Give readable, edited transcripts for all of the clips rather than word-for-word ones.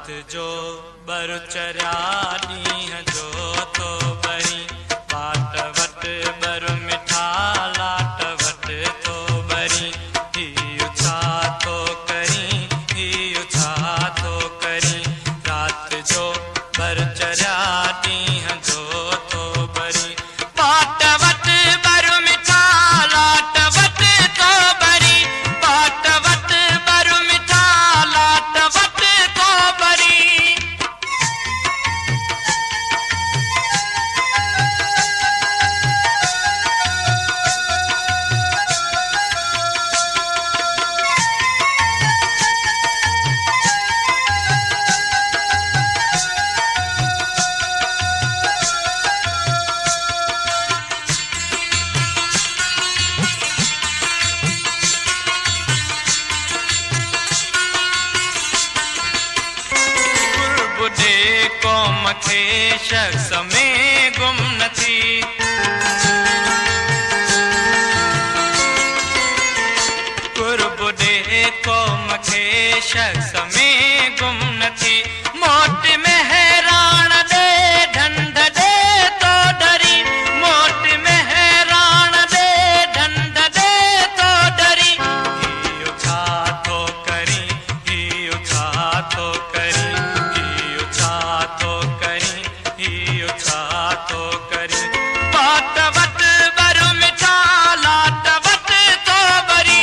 जो बरुचर्या ॾींहं जो तो बरी बाट वट बर मिठा लाट वट तो बरी ही छा तो करी ही छा तो करी रात जो बरुचर्या ॾींहं जो तो बरी बाट वट बर मिठा लाट वट तो बरी बाट वट बर मिठा लाट वट तो बरी कौम खे शख्स में गुम न थी कुर्ब ॾे कौम खे शख्स में गुम न थी मोट में हैरान ॾे ढंढ ॾे तो डरी मोट में हैरान ॾे ढंढ ॾे तो डरी ही छा तो करी ही छा तो करी बाट वट बर मिठा लाट वट तो बरी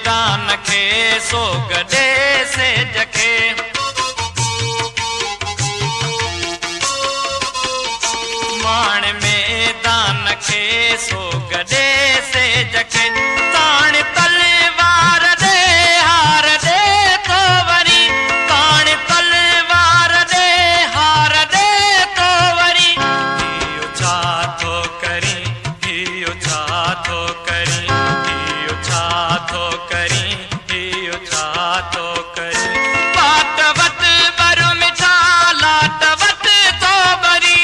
दान खे सोग ॾे सेज खे माण में दान खे सोग ॾे सेज खे ताण तलवार ॾे हार ॾे तो वरी ताण तलवार ॾे हार ॾे तो वरी ही छा तो करी ही छा तो करी ही छा तो करी ही छा तो करी बाट वट बर मिठा लाट वट तो बरी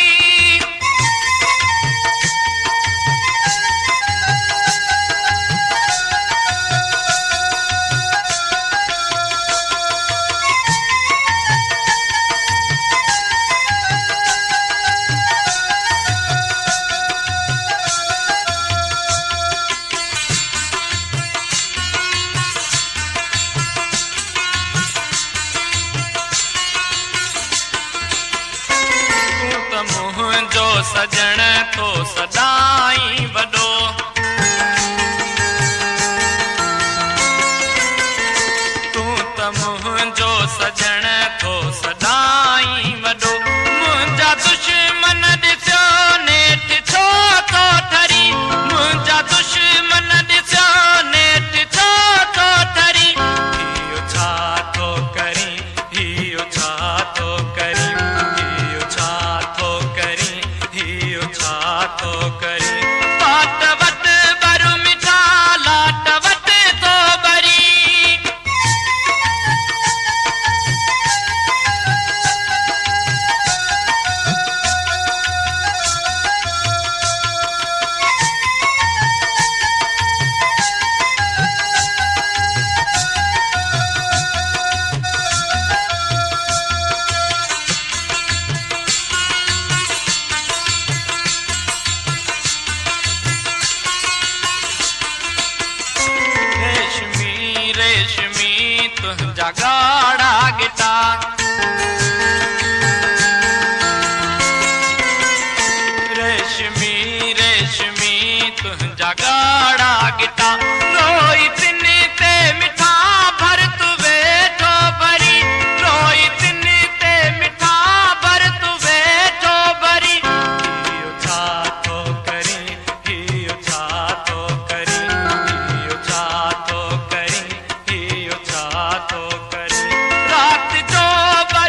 मुंहिंजो सजण तो सदाई वॾो तूं त मुंहिंजो सजण तो सदाई वॾो मुंहिंजा दुश्मन ॾिसो नेठ छो तो ठरी मुंहिंजा दुश्मन ॾिसो नेठ छो तो ठरी ही छा तो करी ही छा तो करी तो करी बाट वट बर मिठा लाट वट तो बरी रेशमी तुंहिंजा ॻाढ़ा गिटा रेशमी रेशमी तुंहिंजा ॻाढ़ा गिटा रोई तिन ते मिठा भर तू वेठो भरी रोई तिन ते मिठा भर तू वेठो भरी ही छा तो करी ही छा तो करी ही छा तो करी ही छा तो करी रात जो बर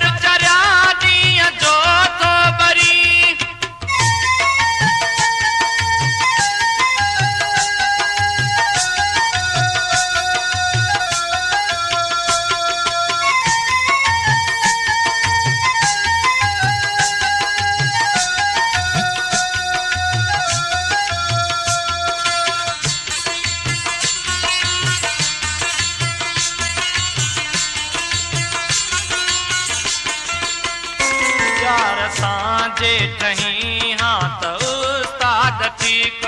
जेठही हाँ त उस्ताद ठीक।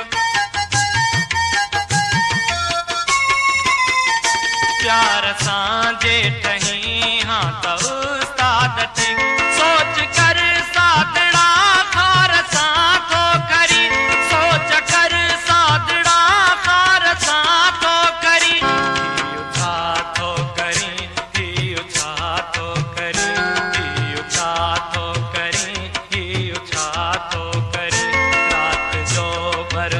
प्यार सां जेठही हाँ त उस्ताद ठीक। सोच कर सादड़ा खार सां थो करी, सोच कर सादड़ा खार सां थो करी। हियो छा थो करी, हियो छा थो करी, हियो छा थो करी, हियो छा थो करी। रात जो भर